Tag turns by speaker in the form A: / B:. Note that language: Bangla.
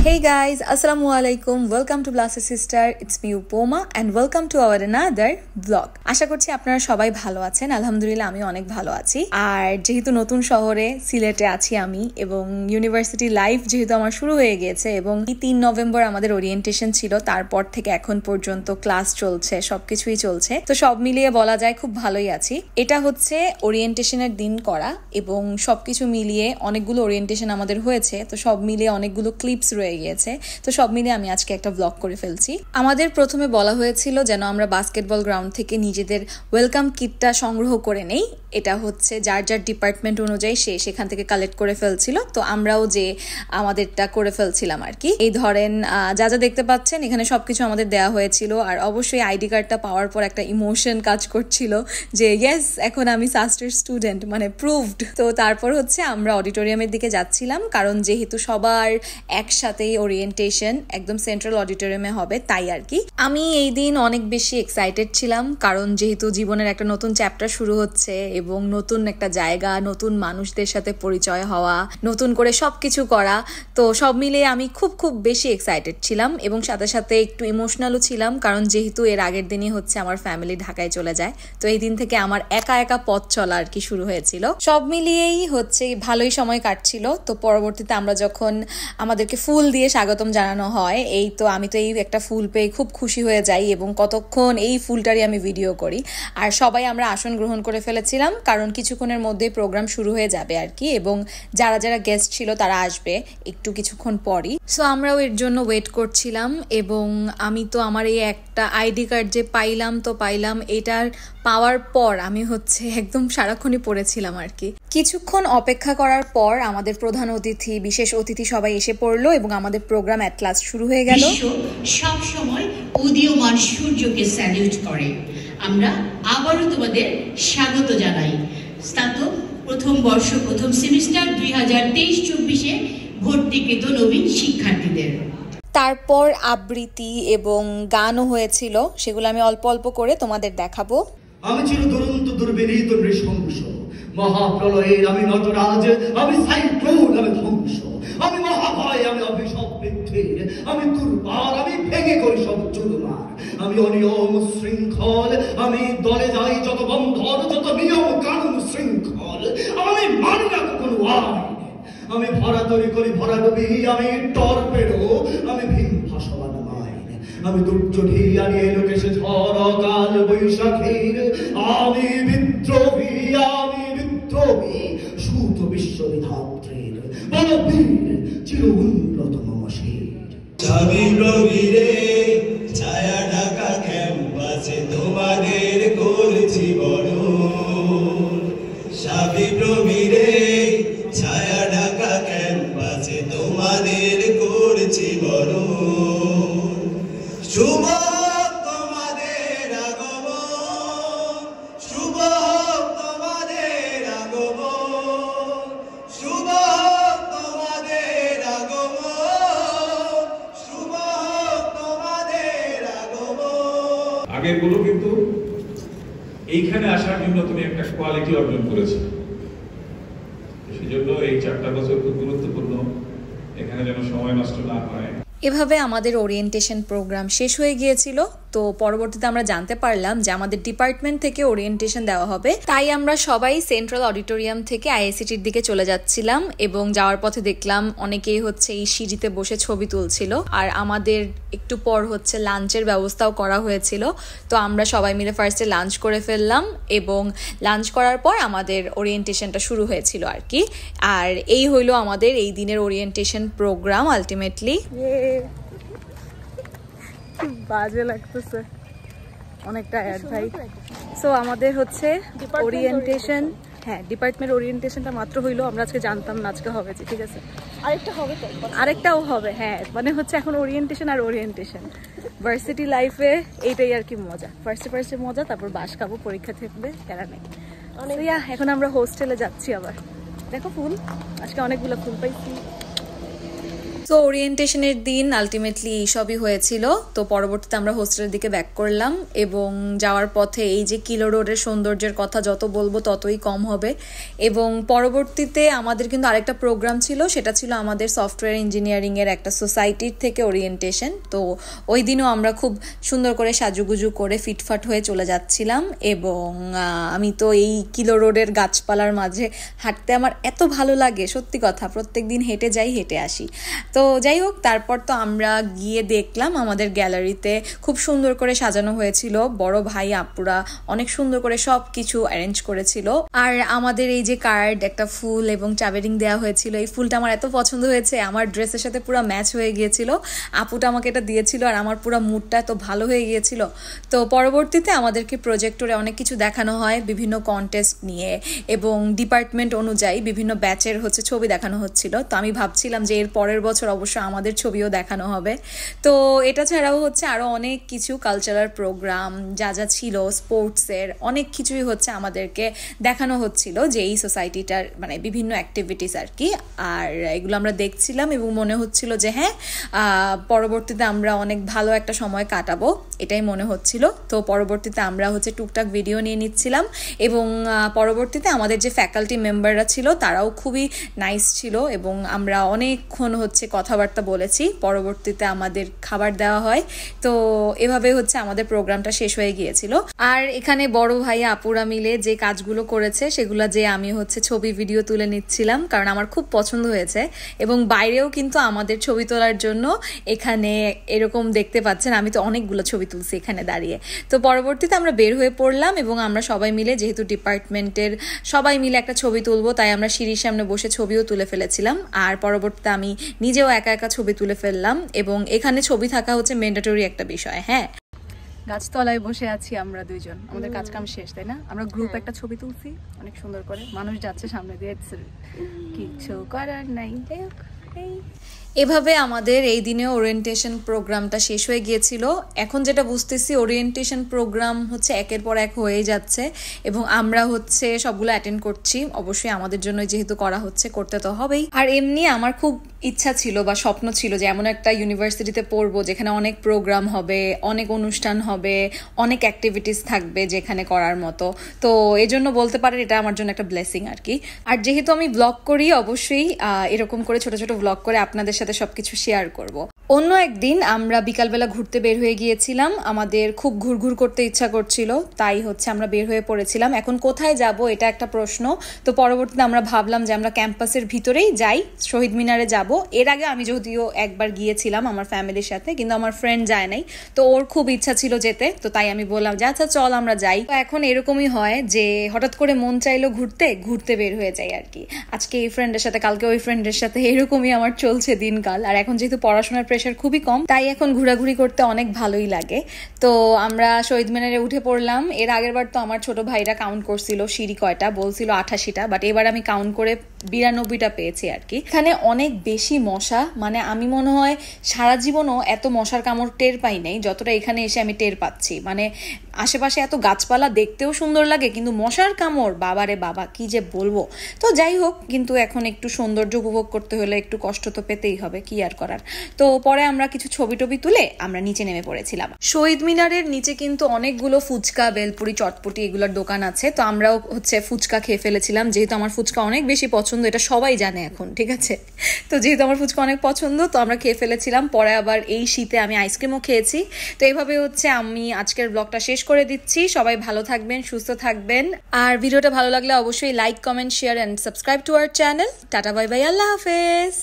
A: Hey guys, Assalamu alaikum. Welcome to Blast Sister. It's me Upoma and welcome to our another vlog. আশা করছি আপনারা সবাই ভালো আছেন। আলহামদুলিল্লাহ আমি অনেক ভালো আছি। আর যেহেতু নতুন শহরে সিলেটে আছি আমি এবং ইউনিভার্সিটি লাইফ যেহেতু আমার শুরু হয়ে গিয়েছে এবং 3 নভেম্বর আমাদের ওরিয়েন্টেশন ছিল, তারপর থেকে এখন পর্যন্ত ক্লাস চলছে, সবকিছুই চলছে। তো সব মিলিয়ে বলা যায় খুব ভালোই আছি। এটা হচ্ছে ওরিয়েন্টেশনের দিন করা এবং সবকিছু মিলিয়ে অনেকগুলো ওরিয়েন্টেশন আমাদের হয়েছে, তো সব মিলিয়ে অনেকগুলো ক্লিপস রয়ে গিয়েছে। তো সব মিলিয়ে আমি আজকে একটা ব্লগ করে ফেলছি। আমাদের প্রথমে বলা হয়েছিল যেন আমরা বাস্কেটবল গ্রাউন্ড থেকে নিজেদের ওয়েলকাম কিটটা সংগ্রহ করে নেই। এটা হচ্ছে যার যার ডিপার্টমেন্ট অনুযায়ী সে সেখান থেকে কালেক্ট করে ফেলছিল, তো আমরাও যে আমাদেরটা করে ফেলছিলাম আর কি। এই ধরেন যা যা দেখতে পাচ্ছেন এখানে সবকিছু আমাদের দেওয়া হয়েছিল। আর অবশ্যই আইডি কার্ডটা পাওয়ার পর একটা ইমোশন কাজ করছিল যে ইয়েস এখন আমি সাস্টের স্টুডেন্ট, মানে প্রুভড। তো তারপর হচ্ছে আমরা অডিটোরিয়ামের দিকে যাচ্ছিলাম, কারণ যেহেতু সবার একসাথেই ওরিয়েন্টেশন একদম সেন্ট্রাল অডিটোরিয়ামে হবে, তাই আর কি। আমি এই দিন অনেক বেশি এক্সাইটেড ছিলাম, কারণ যেহেতু জীবনের একটা নতুন চ্যাপ্টার শুরু হচ্ছে এবং নতুন একটা জায়গা, নতুন মানুষদের সাথে পরিচয় হওয়া, নতুন করে সবকিছু করা, তো সব মিলিয়ে আমি খুব বেশি এক্সাইটেড ছিলাম এবং সাথে সাথে একটু ইমোশনালও ছিলাম, কারণ যেহেতু এর আগের দিনই হচ্ছে আমার ফ্যামিলি ঢাকায় চলে যায়, তো এই দিন থেকে আমার একা পথ চলা আর কি শুরু হয়েছিল। সব মিলিয়েই হচ্ছে ভালোই সময় কাটছিল। তো পরবর্তীতে আমরা যখন আমাদেরকে ফুল দিয়ে স্বাগতম জানানো হয়, এই তো আমি তো এই একটা ফুল পেয়ে খুব খুশি হয়ে যাই এবং কতক্ষণ এই ফুলটারই আমি ভিডিও করি। আর সবাই আমরা আসন গ্রহণ করে ফেলেছিলাম, কারণ কিছুক্ষণের মধ্যেই প্রোগ্রাম শুরু হয়ে যাবে আর কি, এবং যারা যারা গেস্ট ছিল তারা আসবে একটু কিছুক্ষণ পরই। সো আমরাও এর জন্য ওয়েট করছিলাম এবং আমি তো আমার এই একটা আইডি কার্ড যে পাইলাম, এটার পাওয়ার পর আমি হচ্ছে একদম সারাক্ষণই পড়েছিলাম আর কি। কিছুক্ষণ অপেক্ষা করার পর আমাদের প্রধান অতিথি, বিশেষ অতিথি সবাই এসে পড়লো এবং আমাদের প্রোগ্রাম অ্যাট লাস্ট শুরু হয়ে গেল।
B: সব সময় উদীয়মান সূর্যকে স্যালিউট করে। আমরা আবারও তোমাদের স্বাগত জানাই স্নাতক প্রথম বর্ষ প্রথম সেমিস্টার 2023-24 ভর্তিকৃত নবীন শিক্ষার্থীদের।
A: তারপর আবৃত্তি এবং গানও হয়েছিল, সেগুলো আমি অল্প অল্প করে তোমাদের দেখাবো।
C: আমি ছিল দুরন্ত দুর্বিনীত নৃশংস, মহাপ্রলয়ের আমি নটরাজ, আমি সাইক্লোন, আমি ধ্বংস, আমি মহাভয়, আমি অভিশাপ বৃদ্ধির, আমি দুর্বার, আমি ভেঙে করি সব চুরমার, আমি অনিয়ম শৃঙ্খল, আমি দলে যাই যত বন্ধন, যত নিয়ম কানুন শৃঙ্খল, আমি মানি না কোনো আইন, আমি ভরা তরি করি ভরা ডুবি, আমি টর্পেডো, আমি ভীম ভাসমান মাইন, আমি দুর্যোধী আনিয়ে লোকেশে ঝড় কাল বৈশাখীর, আমি বিদ্রোহী, সুত বিশ্ববিধাত্রীর বলবীর চির উন্নত মম শির।
D: সাবি প্রবীরে ছায়া ঢাকা ক্যাম্পাসে তোমাদের করছি বরণ, সাবি প্রবীরে ছায়া ঢাকা ক্যাম্পাসে তোমাদের করছি বরণ। শুভ তোমাদের আগমন, শুভ তোমাদের আগমন, শুভ তোমাদের আগমন, শুভ তোমাদের আগমন।
E: আগেরগুলো কিন্তু এইখানে আসার জন্য তুমি একটা কোয়ালিটি অর্জন করেছো, সেজন্য এই 4টা বছর খুব গুরুত্বপূর্ণ, এখানে যেন সময় নষ্ট না হয়।
A: এভাবে আমাদের ওরিয়েন্টেশন প্রোগ্রাম শেষ হয়ে গিয়েছিল। তো পরবর্তীতে আমরা জানতে পারলাম যে আমাদের ডিপার্টমেন্ট থেকে ওরিয়েন্টেশন দেওয়া হবে, তাই আমরা সবাই সেন্ট্রাল অডিটোরিয়াম থেকে আইআইসিটির দিকে চলে যাচ্ছিলাম এবং যাওয়ার পথে দেখলাম অনেকেই হচ্ছে এই সিঁড়িতে বসে ছবি তুলছিল। আর আমাদের একটু পর হচ্ছে লাঞ্চের ব্যবস্থাও করা হয়েছিল, তো আমরা সবাই মিলে ফার্স্টে লাঞ্চ করে ফেললাম এবং লাঞ্চ করার পর আমাদের ওরিয়েন্টেশনটা শুরু হয়েছিল আর কি। আর এই হইলো আমাদের এই দিনের ওরিয়েন্টেশন প্রোগ্রাম আলটিমেটলি। বাজে লাগতেছে, অনেক টায়ার্ড ভাই। সো আমাদের হচ্ছে ওরিয়েন্টেশন, হ্যাঁ ডিপার্টমেন্ট ওরিয়েন্টেশনটা মাত্র হইলো, আমরা আজকে জানতাম না আজকে হবে যে, ঠিক আছে আরেকটাও হবে, হ্যাঁ মানে হচ্ছে এখন ওরিয়েন্টেশন আর ওরিয়েন্টেশন। ভার্সিটি লাইফে এইটাই আর কি মজা, ফার্স্টে মজা, তারপর বাস খাবো, পরীক্ষা থাকবে, প্যারা নেই। এখন আমরা হোস্টেলে যাচ্ছি আবার। দেখো ফুল, আজকে অনেকগুলো ফুল পাইছি। তো ওরিয়েন্টেশনের দিন আলটিমেটলি এইসবই হয়েছিল। তো পরবর্তীতে আমরা হোস্টেলের দিকে ব্যাক করলাম এবং যাওয়ার পথে এই যে কিলো রোডের সৌন্দর্যের কথা যত বলবো ততই কম হবে। এবং পরবর্তীতে আমাদের কিন্তু আরেকটা প্রোগ্রাম ছিল, সেটা ছিল আমাদের সফটওয়্যার ইঞ্জিনিয়ারিংয়ের একটা সোসাইটির থেকে ওরিয়েন্টেশন। তো ওই দিনও আমরা খুব সুন্দর করে সাজুগুজু করে ফিটফাট হয়ে চলে যাচ্ছিলাম এবং আমি তো এই কিলো রোডের গাছপালার মাঝে হাঁটতে আমার এত ভালো লাগে, সত্যি কথা, প্রত্যেক দিন হেঁটে যাই হেঁটে আসি। তো যাই হোক, তারপর তো আমরা গিয়ে দেখলাম আমাদের গ্যালারিতে খুব সুন্দর করে সাজানো হয়েছিল, বড় ভাই আপুরা অনেক সুন্দর করে সব কিছু অ্যারেঞ্জ করেছিল। আর আমাদের এই যে কার্ড, একটা ফুল এবং চাবেরিং দেওয়া হয়েছিল, এই ফুলটা আমার এত পছন্দ হয়েছে, আমার ড্রেসের সাথে পুরো ম্যাচ হয়ে গিয়েছিল। আপুটা আমাকে এটা দিয়েছিল আর আমার পুরো মুডটা এত ভালো হয়ে গিয়েছিল। তো পরবর্তীতে আমাদেরকে প্রজেক্টরে অনেক কিছু দেখানো হয় বিভিন্ন কন্টেস্ট নিয়ে এবং ডিপার্টমেন্ট অনুযায়ী বিভিন্ন ব্যাচের ছবি দেখানো হচ্ছিল। তো আমি ভাবছিলাম যে এর পরের বছর অবশ্য আমাদের ছবিও দেখানো হবে। তো এটা ছাড়াও আরও অনেক কিছু কালচারাল প্রোগ্রাম যা যা ছিল, স্পোর্টসের অনেক কিছুই আমাদেরকে দেখানো হচ্ছিল যে এই সোসাইটিটার মানে বিভিন্ন অ্যাক্টিভিটিস আর কি। আর এগুলো আমরা দেখছিলাম এবং মনে হচ্ছিল যে হ্যাঁ, পরবর্তীতে আমরা অনেক ভালো একটা সময় কাটাবো, এটাই মনে হচ্ছিল। তো পরবর্তীতে আমরা টুকটাক ভিডিও নিয়ে নিচ্ছিলাম এবং পরবর্তীতে আমাদের যে ফ্যাকাল্টি মেম্বাররা ছিল তারাও খুবই নাইস ছিল এবং আমরা অনেকক্ষণ কথাবার্তা বলেছি। পরবর্তীতে আমাদের খাবার দেওয়া হয়। তো এভাবে আমাদের প্রোগ্রামটা শেষ হয়ে গিয়েছিল। আর এখানে বড় ভাই আপুরা মিলে যে কাজগুলো করেছে সেগুলো যে আমি ছবি ভিডিও তুলে নিচ্ছিলাম, কারণ আমার খুব পছন্দ হয়েছে। এবং বাইরেও কিন্তু আমাদের ছবি তোলার জন্য এখানে এরকম দেখতে পাচ্ছেন, আমি তো অনেকগুলো ছবি তুলছি এখানে দাঁড়িয়ে। তো পরবর্তীতে আমরা বের হয়ে পড়লাম এবং আমরা সবাই মিলে, যেহেতু ডিপার্টমেন্টের সবাই মিলে একটা ছবি তুলবো, তাই আমরা সিঁড়ির সামনে বসে ছবিও তুলে ফেলেছিলাম। আর পরবর্তীতে আমি নিজেও একা একা ছবি তুলে ফেললাম এবং এখানে ছবি থাকা ম্যান্ডেটরি একটা বিষয়। হ্যাঁ, গাছতলায় বসে আছি আমরা দুইজন, আমাদের কাজ কাম শেষ, তাই না? আমরা গ্রুপ একটা ছবি তুলছি অনেক সুন্দর করে, মানুষ যাচ্ছে সামনে দিয়ে, কিছু করার নাই। এভাবে আমাদের এই দিনে ওরিয়েন্টেশন প্রোগ্রামটা শেষ হয়ে গিয়েছিল। এখন যেটা বুঝতেছি, ওরিয়েন্টেশন প্রোগ্রাম একের পর এক হয়ে যাচ্ছে এবং আমরা সবগুলো অ্যাটেন্ড করছি। অবশ্যই আমাদের জন্য যেহেতু করা হচ্ছে, করতে তো হবেই। আর এমনি আমার খুব ইচ্ছা ছিল বা স্বপ্ন ছিল যে এমন একটা ইউনিভার্সিটিতে পড়বো যেখানে অনেক প্রোগ্রাম হবে, অনেক অনুষ্ঠান হবে, অনেক অ্যাক্টিভিটিস থাকবে যেখানে করার মতো। তো এই জন্য বলতে পারেন এটা আমার জন্য একটা ব্লেসিং আর কি। আর যেহেতু আমি ব্লগ করি, অবশ্যই এরকম করে ছোট ছোট ব্লগ করে আপনাদের সাথে সবকিছু শেয়ার করব। অন্য একদিন আমরা বিকালবেলা ঘুরতে বের হয়ে গিয়েছিলাম, আমাদের খুব ঘুরঘুর করতে ইচ্ছা করছিল, তাই আমরা বের হয়ে পড়েছিলাম। এখন কোথায় যাব এটা একটা প্রশ্ন। তো পরবর্তীতে আমরা ভাবলাম যে আমরা ক্যাম্পাসের ভিতরেই যাই, শহীদ মিনারে যাব। এর আগে আমি যদিও একবার গিয়েছিলাম আমার ফ্যামিলির সাথে, কিন্তু আমার ফ্রেন্ড যায় নাই, তো ওর খুব ইচ্ছা ছিল যেতে, তো তাই আমি বললাম যে আচ্ছা চল আমরা যাই। তো এখন এরকমই হয় যে হঠাৎ করে মন চাইলো ঘুরতে, ঘুরতে বের হয়ে যাই আর কি। আজকে এই ফ্রেন্ডের সাথে, কালকে ওই ফ্রেন্ডের সাথে, এরকমই আমার চলছে দিনকাল। আর এখন যেহেতু পড়াশোনার প্রেশার খুবই কম, তাই এখন ঘোরাঘুরি করতে অনেক ভালোই লাগে। তো আমরা শহীদ মিনারে উঠে পড়লাম। এর আগের বার তো আমার ছোট ভাইরা কাউন্ট করছিল সিঁড়ি কয়টা, বলছিল 88টা, বাট এবার আমি কাউন্ট করে 92টা পেয়েছি আর কি। এখানে অনেক বেশি মশা, মানে আমি মনে হয় সারা জীবনও এত মশার কামড় টের পাই নাই যতটা এখানে এসে আমি টের পাচ্ছি। মানে আশেপাশে এত গাছপালা, দেখতেও সুন্দর লাগে, কিন্তু মশার কামড় বাবারে বাবা, কি যে বলবো। তো যাই হোক, কিন্তু এখন একটু সৌন্দর্য উপভোগ করতে হলে একটু কষ্ট তো পেতেই হবে, কি আর করার। তো পরে আমরা কিছু ছবি টবি তুলে আমরা নিচে নেমে পড়েছিলাম। শহীদ মিনারের নিচে কিন্তু অনেকগুলো ফুচকা, বেলপুরি, চটপটি এগুলোর দোকান আছে। তো আমরাও ফুচকা খেয়ে ফেলেছিলাম, যেহেতু আমার ফুচকা অনেক বেশি পছন্দ, এটা সবাই জানে এখন, ঠিক আছে? তো যেহেতু আমার ফুচকা অনেক পছন্দ, তো আমরা খেয়ে ফেলেছিলাম। পরে আবার এই শীতে আমি আইসক্রিমও খেয়েছি। তো এইভাবে আমি আজকের ব্লগটা শেষ করে দিচ্ছি। সবাই ভালো থাকবেন, সুস্থ থাকবেন। আর ভিডিওটা ভালো লাগলে অবশ্যই like, comment, share and subscribe to our channel. Tata, bye bye, আল্লাহ হাফেজ।